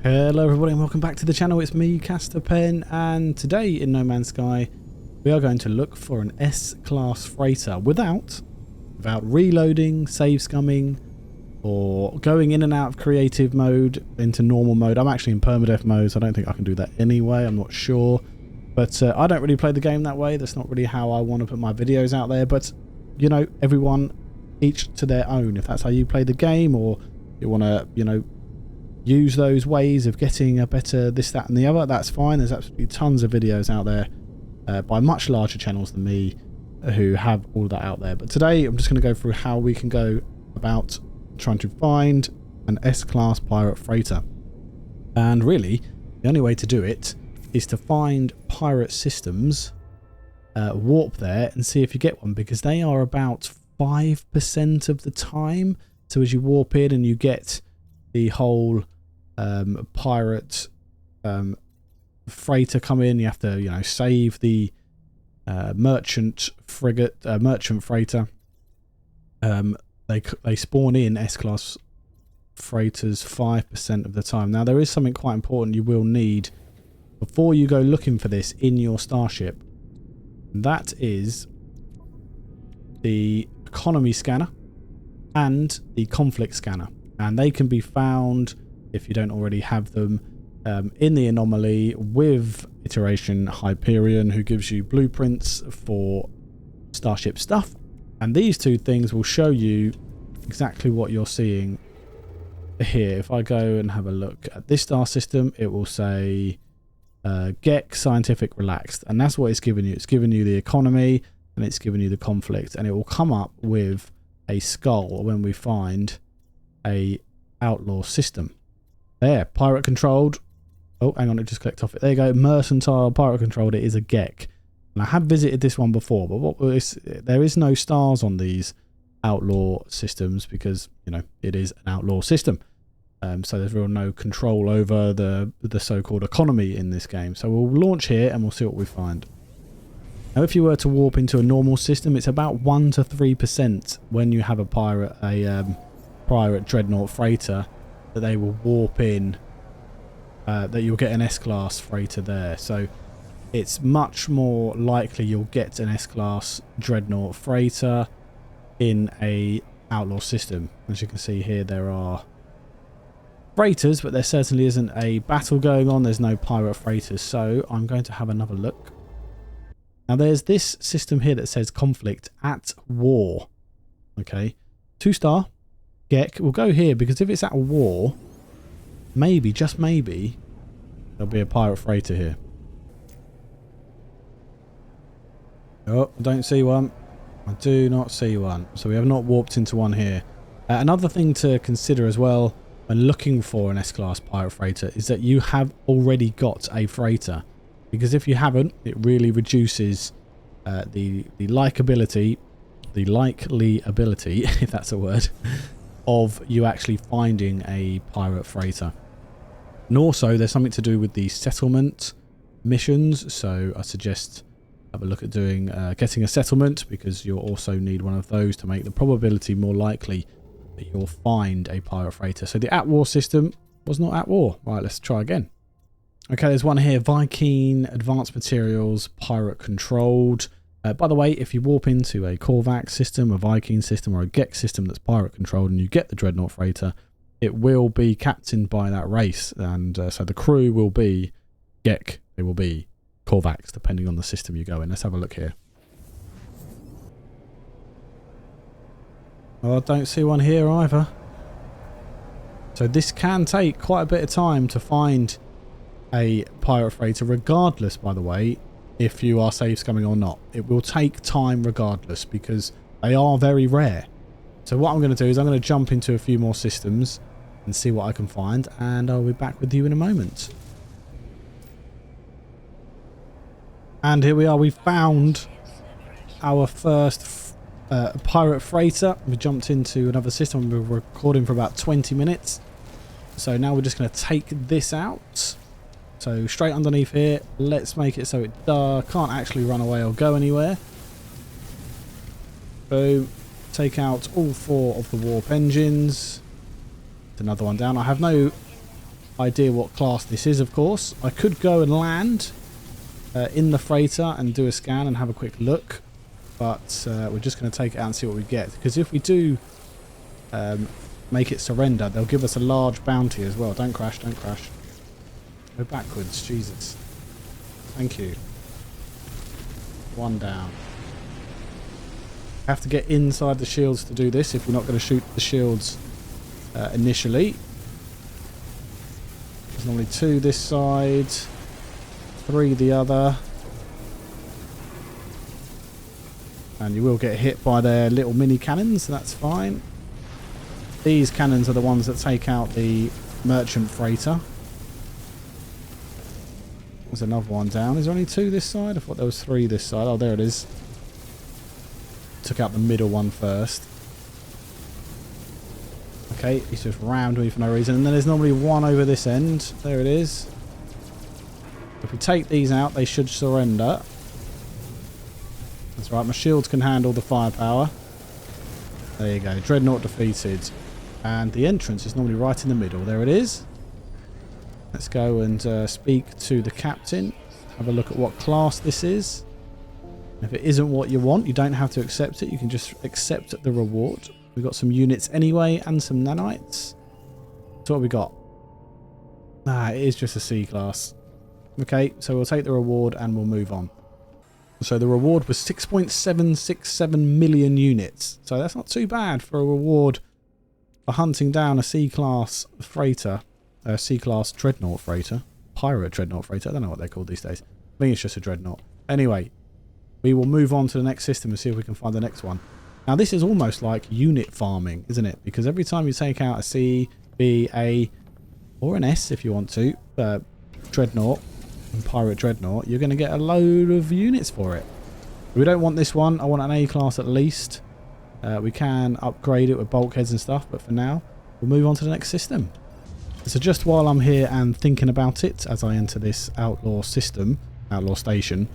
Hello everybody and welcome back to the channel. It's me, Casterpen, and today in No Man's Sky we are going to look for an S-class freighter without reloading, save scumming, or going in and out of creative mode into normal mode. I'm actually in permadeath mode, so I don't think I can do that anyway. I'm not sure, but I don't really play the game that way. That's not really how I want to put my videos out there, but you know, everyone each to their own. If that's how you play the game, or you want to, you know, use those ways of getting a better this, that and the other, that's fine. There's absolutely tons of videos out there by much larger channels than me who have all that out there. But today I'm just going to go through how we can go about trying to find an S-class pirate freighter. And really the only way to do it is to find pirate systems, warp there and see if you get one, because they are about 5% of the time. So as you warp in and you get the whole pirate freighter come in, you have to, you know, save the merchant freighter. They spawn in S-class freighters 5% of the time. Now there is something quite important you will need before you go looking for this in your starship. That is the economy scanner and the conflict scanner. And they can be found, if you don't already have them, in the anomaly with Iteration Hyperion, who gives you blueprints for starship stuff. And these two things will show you exactly what you're seeing here. If I go and have a look at this star system, it will say GEC Scientific Relaxed. And that's what it's given you. It's given you the economy and it's given you the conflict. And it will come up with a skull when we find a outlaw system. There, pirate controlled. Oh, hang on, it just clicked off it. There you go, mercantile pirate controlled. It is a GEC, and I have visited this one before, but there is no stars on these outlaw systems because, you know, it is an outlaw system. So there's real no control over the so-called economy in this game. So we'll launch here and we'll see what we find. Now, if you were to warp into a normal system, it's about 1 to 3% when you have a pirate Dreadnought freighter that they will warp in, that you'll get an S-class freighter there. So it's much more likely you'll get an S-class Dreadnought freighter in a outlaw system. As you can see here, there are freighters, but there certainly isn't a battle going on. There's no pirate freighters, so I'm going to have another look. Now there's this system here that says conflict at war. Okay, 2-star GEC. We'll go here because if it's at a war, maybe, just maybe, there'll be a pirate freighter here. Oh, I don't see one. I do not see one. So we have not warped into one here. Another thing to consider as well when looking for an S-class pirate freighter is that you have already got a freighter. Because if you haven't, it really reduces the likely ability, if that's a word, of you actually finding a pirate freighter. And also there's something to do with the settlement missions, so I suggest have a look at doing getting a settlement, because you'll also need one of those to make the probability more likely that you'll find a pirate freighter. So the at war system was not at war. Right, let's try again. Okay, there's one here, Viking Advanced Materials Pirate Controlled. By the way, if you warp into a Korvax system, a Viking system, or a GEC system that's pirate controlled and you get the Dreadnought freighter, it will be captained by that race. And so the crew will be GEC, they will be Korvax, depending on the system you go in. Let's have a look here. Oh, I don't see one here either. So this can take quite a bit of time to find a pirate freighter, regardless, by the way, if you are save scumming or not. It will take time regardless because they are very rare. So what I'm going to do is I'm going to jump into a few more systems and see what I can find, and I'll be back with you in a moment. And here we are, we found our first pirate freighter. We jumped into another system. We were recording for about 20 minutes. So now we're just going to take this out. So straight underneath here, let's make it so it can't actually run away or go anywhere. Boom. Take out all 4 of the warp engines. Another one down. I have no idea what class this is, of course. I could go and land in the freighter and do a scan and have a quick look, but we're just going to take it out and see what we get, because if we do make it surrender, they'll give us a large bounty as well. Don't crash, don't crash. Go backwards, Jesus. Thank you. One down. Have to get inside the shields to do this if you're not going to shoot the shields initially. There's normally 2 this side, 3 the other. And you will get hit by their little mini cannons, so that's fine. These cannons are the ones that take out the merchant freighter. There's another one down. Is there only 2 this side? I thought there was 3 this side. Oh, there it is. Took out the middle one first. Okay, he's just rammed me for no reason. And then there's normally 1 over this end. There it is. If we take these out, they should surrender. That's right, my shields can handle the firepower. There you go, Dreadnought defeated. And the entrance is normally right in the middle. There it is. Let's go and speak to the captain. Have a look at what class this is. If it isn't what you want, you don't have to accept it. You can just accept the reward. We've got some units anyway and some nanites. So what have we got? Ah, it is just a C class. Okay, so we'll take the reward and we'll move on. So the reward was 6.767 million units. So that's not too bad for a reward for hunting down a C-class freighter. A C-class Dreadnought freighter. Pirate Dreadnought freighter. I don't know what they're called these days. I think it's just a Dreadnought. Anyway, we will move on to the next system and see if we can find the next one. Now this is almost like unit farming, isn't it? Because every time you take out a C, B, A, or an S if you want to, Dreadnought, and Pirate Dreadnought, you're going to get a load of units for it. We don't want this one. I want an A class at least. We can upgrade it with bulkheads and stuff, but for now, we'll move on to the next system. So just while I'm here and thinking about it, as I enter this outlaw system, outlaw station,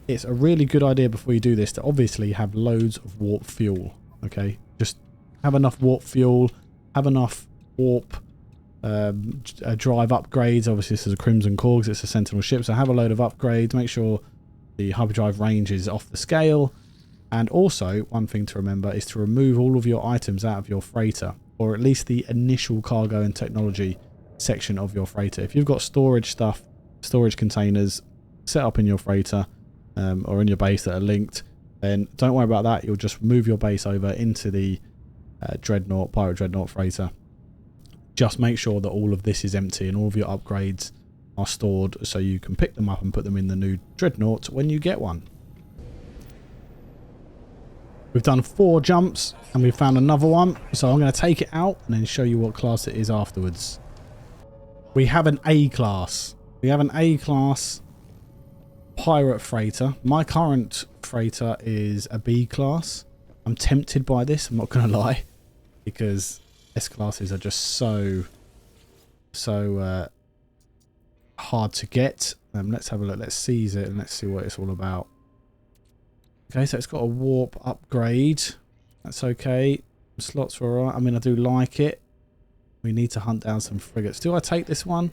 it's a really good idea before you do this to obviously have loads of warp fuel. Okay, just have enough warp fuel, have enough warp drive upgrades. Obviously this is a Crimson Core because it's a Sentinel ship, so have a load of upgrades. Make sure the hyperdrive range is off the scale, and also one thing to remember is to remove all of your items out of your freighter, or at least the initial cargo and technology section of your freighter. If you've got storage stuff, storage containers set up in your freighter or in your base that are linked, then don't worry about that. You'll just move your base over into the Dreadnought, Pirate Dreadnought freighter. Just make sure that all of this is empty and all of your upgrades are stored so you can pick them up and put them in the new Dreadnought when you get one. We've done 4 jumps and we've found another one, so I'm going to take it out and then show you what class it is afterwards. We have an A class. We have an A class pirate freighter. My current freighter is a B class. I'm tempted by this, I'm not going to lie, because S classes are just so hard to get. Let's have a look. Let's seize it and let's see what it's all about. Okay, so it's got a warp upgrade. That's okay. Slots are alright. I mean, I do like it. We need to hunt down some frigates. Do I take this one?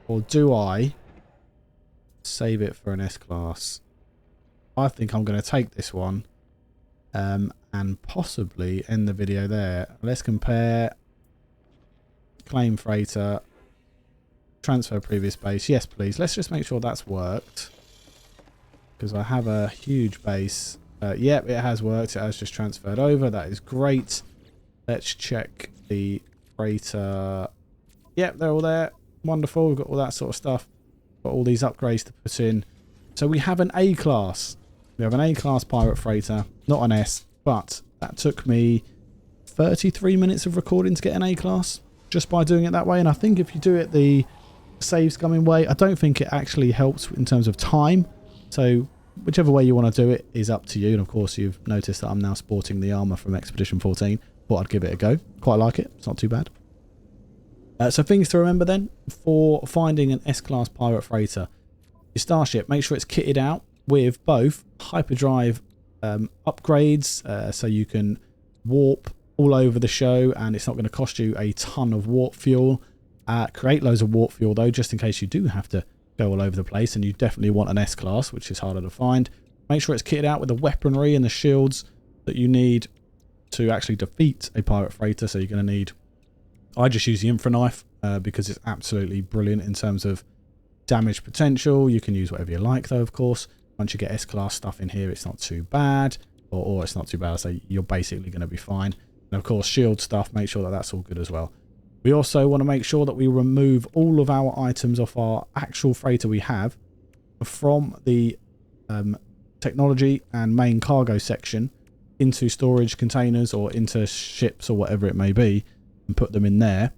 Or do I save it for an S class? I think I'm going to take this one. And possibly end the video there. Let's compare. Claim freighter. Transfer previous base. Yes, please. Let's just make sure that's worked. Because I have a huge base. Yep, it has worked. It has just transferred over. That is great. Let's check the freighter. Yep, they're all there. Wonderful. We've got all that sort of stuff. Got all these upgrades to put in. So we have an A class. We have an A class pirate freighter. Not an S. But that took me 33 minutes of recording to get an A class. Just by doing it that way. And I think if you do it the save scumming way, I don't think it actually helps in terms of time. So whichever way you want to do it is up to you. And of course you've noticed that I'm now sporting the armour from Expedition 14. Thought I'd give it a go. Quite like it. It's not too bad. So things to remember then for finding an S-class pirate freighter. Your starship, make sure it's kitted out with both hyperdrive upgrades so you can warp all over the show and it's not going to cost you a ton of warp fuel. Create loads of warp fuel though, just in case you do have to go all over the place, and you definitely want an S-class, which is harder to find. Make sure it's kitted out with the weaponry and the shields that you need to actually defeat a pirate freighter. So you're going to need... I just use the infra knife because it's absolutely brilliant in terms of damage potential. You can use whatever you like though, of course. Once you get S-class stuff in here, it's not too bad. Or it's not too bad, so you're basically going to be fine. And of course, shield stuff, make sure that that's all good as well. We also want to make sure that we remove all of our items off our actual freighter we have from the technology and main cargo section into storage containers or into ships or whatever it may be, and put them in there,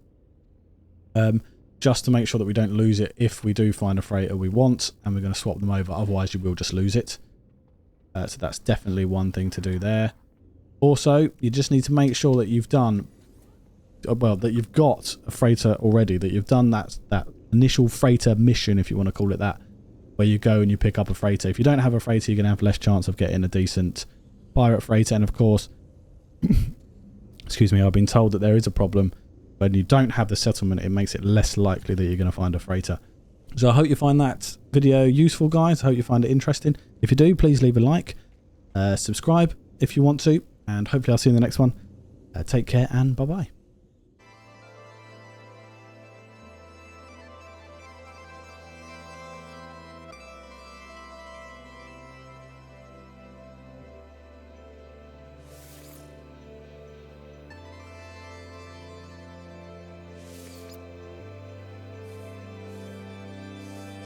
just to make sure that we don't lose it if we do find a freighter we want, and we're going to swap them over, otherwise you will just lose it. So that's definitely one thing to do there. Also, you just need to make sure that you've done, well, that you've got a freighter already, that you've done that initial freighter mission, if you want to call it that, where you go and you pick up a freighter. If you don't have a freighter, you're going to have less chance of getting a decent pirate freighter. And of course, excuse me, I've been told that there is a problem when you don't have the settlement. It makes it less likely that you're going to find a freighter. So I hope you find that video useful, guys. I hope you find it interesting. If you do, please leave a like, subscribe if you want to, and hopefully I'll see you in the next one. Take care and bye-bye.